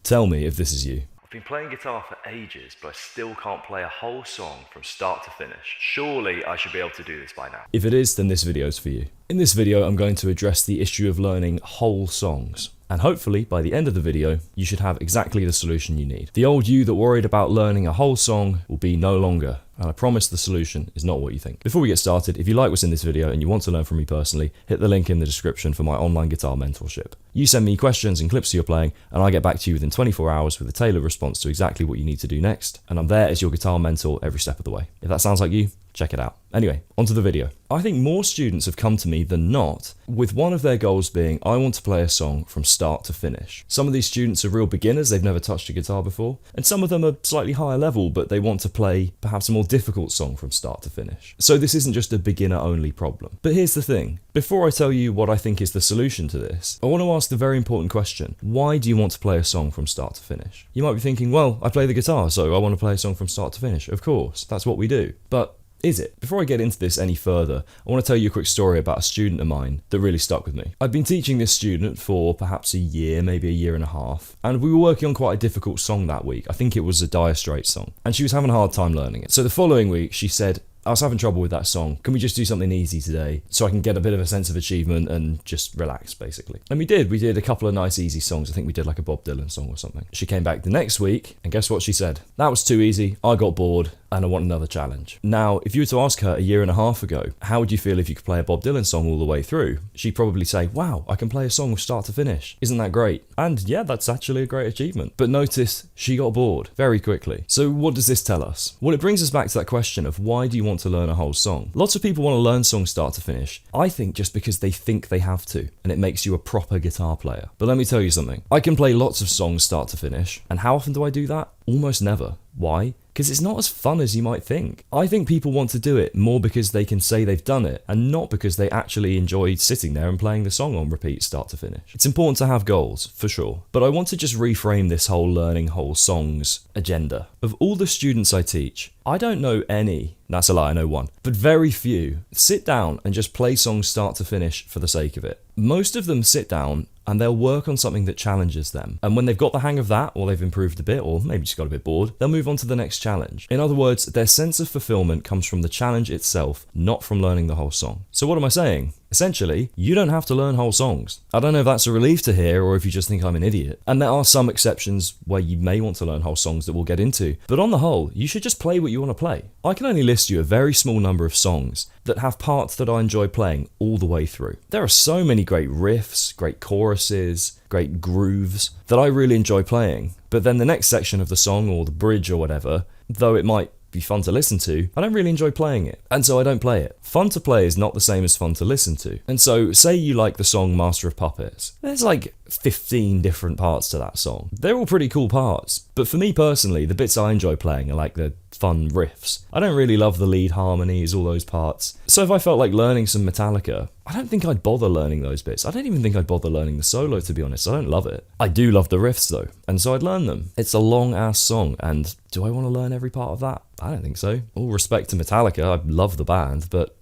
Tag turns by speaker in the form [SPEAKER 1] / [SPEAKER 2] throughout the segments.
[SPEAKER 1] Tell me if this is you.
[SPEAKER 2] I've been playing guitar for ages, but I still can't play a whole song from start to finish. Surely I should be able to do this by now.
[SPEAKER 1] If it is, then this video is for you. In this video, I'm going to address the issue of learning whole songs. And hopefully, by the end of the video, you should have exactly the solution you need. The old you that worried about learning a whole song will be no longer, and I promise the solution is not what you think. Before we get started, if you like what's in this video and you want to learn from me personally, hit the link in the description for my online guitar mentorship. You send me questions and clips of your playing, and I get back to you within 24 hours with a tailored response to exactly what you need to do next, and I'm there as your guitar mentor every step of the way. If that sounds like you, check it out. Anyway, onto the video. I think more students have come to me than not, with one of their goals being, I want to play a song from start to finish. Some of these students are real beginners, they've never touched a guitar before, and some of them are slightly higher level, but they want to play perhaps a more difficult song from start to finish. So this isn't just a beginner-only problem. But here's the thing. Before I tell you what I think is the solution to this, I want to ask the very important question. Why do you want to play a song from start to finish? You might be thinking, well, I play the guitar, so I want to play a song from start to finish. Of course, that's what we do. But is it? Before I get into this any further, I want to tell you a quick story about a student of mine that really stuck with me. I'd been teaching this student for perhaps a year, maybe a year and a half, and we were working on quite a difficult song that week. I think it was a Dire Straits song, and she was having a hard time learning it. So the following week, she said, I was having trouble with that song. Can we just do something easy today so I can get a bit of a sense of achievement and just relax, basically? And we did. We did a couple of nice, easy songs. I think we did like a Bob Dylan song or something. She came back the next week, and guess what she said? That was too easy. I got bored, and I want another challenge. Now, if you were to ask her a year and a half ago, how would you feel if you could play a Bob Dylan song all the way through? She'd probably say, wow, I can play a song from start to finish. Isn't that great? And yeah, that's actually a great achievement. But notice, she got bored very quickly. So what does this tell us? Well, it brings us back to that question of why do you want to learn a whole song? Lots of people want to learn songs start to finish. I think just because they think they have to, and it makes you a proper guitar player. But let me tell you something. I can play lots of songs start to finish, and how often do I do that? Almost never. Why? Because it's not as fun as you might think. I think people want to do it more because they can say they've done it, and not because they actually enjoy sitting there and playing the song on repeat start to finish. It's important to have goals, for sure, but I want to just reframe this whole learning whole songs agenda. Of all the students I teach, I don't know any, that's a lie, I know one, but very few sit down and just play songs start to finish for the sake of it. Most of them sit down and they'll work on something that challenges them. And when they've got the hang of that, or they've improved a bit, or maybe just got a bit bored, they'll move on to the next challenge. In other words, their sense of fulfillment comes from the challenge itself, not from learning the whole song. So what am I saying? Essentially, you don't have to learn whole songs. I don't know if that's a relief to hear or if you just think I'm an idiot. And there are some exceptions where you may want to learn whole songs that we'll get into, but on the whole, you should just play what you want to play. I can only list you a very small number of songs that have parts that I enjoy playing all the way through. There are so many great riffs, great choruses, great grooves that I really enjoy playing, but then the next section of the song or the bridge or whatever, though it might be fun to listen to, I don't really enjoy playing it, and so I don't play it. Fun to play is not the same as fun to listen to. And so, say you like the song Master of Puppets. There's like 15 different parts to that song. They're all pretty cool parts, but for me personally, the bits I enjoy playing are like the fun riffs. I don't really love the lead harmonies, all those parts. So if I felt like learning some Metallica, I don't think I'd bother learning those bits. I don't even think I'd bother learning the solo, to be honest. I don't love it. I do love the riffs though, and so I'd learn them. It's a long ass song, and do I want to learn every part of that? I don't think so. All respect to Metallica, I love the band, but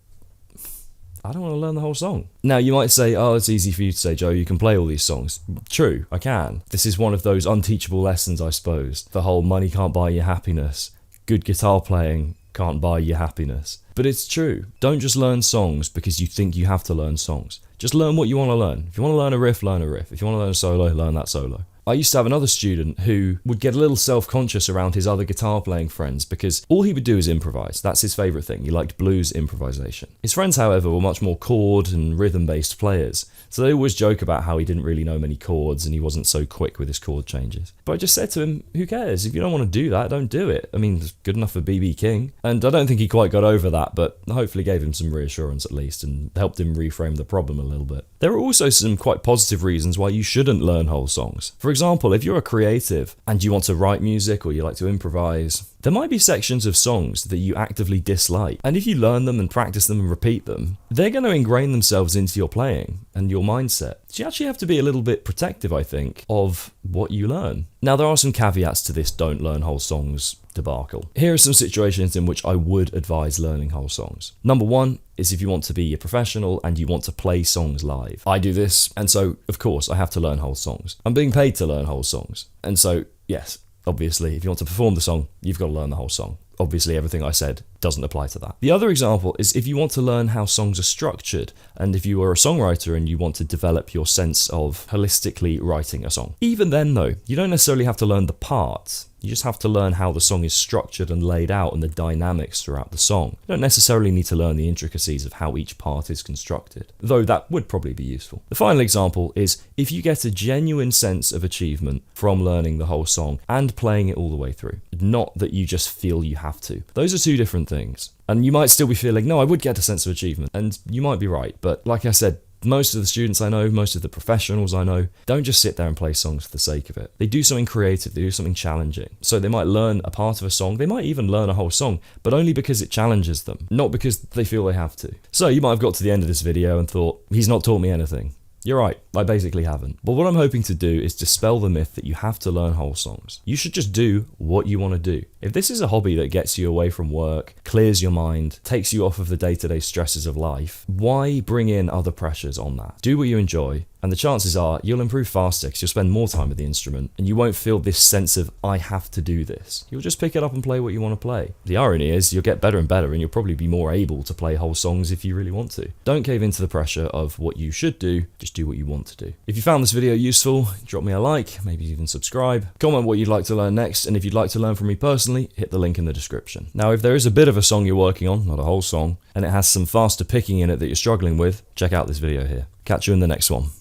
[SPEAKER 1] I don't want to learn the whole song. Now you might say, oh, it's easy for you to say, Joe, you can play all these songs. True, I can. This is one of those unteachable lessons, I suppose. The whole money can't buy you happiness. Good guitar playing can't buy you happiness. But it's true. Don't just learn songs because you think you have to learn songs. Just learn what you want to learn. If you want to learn a riff, learn a riff. If you want to learn a solo, learn that solo. I used to have another student who would get a little self-conscious around his other guitar playing friends because all he would do is improvise. That's his favourite thing. He liked blues improvisation. His friends, however, were much more chord and rhythm-based players, so they always joke about how he didn't really know many chords and he wasn't so quick with his chord changes. But I just said to him, who cares? If you don't want to do that, don't do it. I mean, it's good enough for B.B. King. And I don't think he quite got over that, but hopefully gave him some reassurance at least and helped him reframe the problem a little bit. There are also some quite positive reasons why you shouldn't learn whole songs. For example, if you're a creative and you want to write music or you like to improvise, there might be sections of songs that you actively dislike, and if you learn them and practice them and repeat them, they're going to ingrain themselves into your playing and your mindset. So you actually have to be a little bit protective, I think, of what you learn. Now, there are some caveats to this don't learn whole songs debacle. Here are some situations in which I would advise learning whole songs. Number one is if you want to be a professional and you want to play songs live. I do this, and so, of course, I have to learn whole songs. I'm being paid to learn whole songs. And so, yes, obviously, if you want to perform the song, you've got to learn the whole song. Obviously, everything I said doesn't apply to that. The other example is if you want to learn how songs are structured, and if you are a songwriter and you want to develop your sense of holistically writing a song. Even then, though, you don't necessarily have to learn the parts. You just have to learn how the song is structured and laid out and the dynamics throughout the song. You don't necessarily need to learn the intricacies of how each part is constructed, though that would probably be useful. The final example is if you get a genuine sense of achievement from learning the whole song and playing it all the way through, not that you just feel you have to. Those are two different things. And you might still be feeling, no, I would get a sense of achievement, and you might be right, but like I said, most of the students I know, most of the professionals I know, don't just sit there and play songs for the sake of it. They do something creative, they do something challenging. So they might learn a part of a song, they might even learn a whole song, but only because it challenges them, not because they feel they have to. So you might have got to the end of this video and thought, he's not taught me anything. You're right, I basically haven't. But what I'm hoping to do is dispel the myth that you have to learn whole songs. You should just do what you want to do. If this is a hobby that gets you away from work, clears your mind, takes you off of the day-to-day stresses of life, why bring in other pressures on that? Do what you enjoy, and the chances are you'll improve faster because you'll spend more time with the instrument and you won't feel this sense of, I have to do this. You'll just pick it up and play what you want to play. The irony is you'll get better and better and you'll probably be more able to play whole songs if you really want to. Don't cave into the pressure of what you should do, just do what you want to do. If you found this video useful, drop me a like, maybe even subscribe, comment what you'd like to learn next, and if you'd like to learn from me personally, hit the link in the description. Now, if there is a bit of a song you're working on, not a whole song, and it has some faster picking in it that you're struggling with, check out this video here. Catch you in the next one.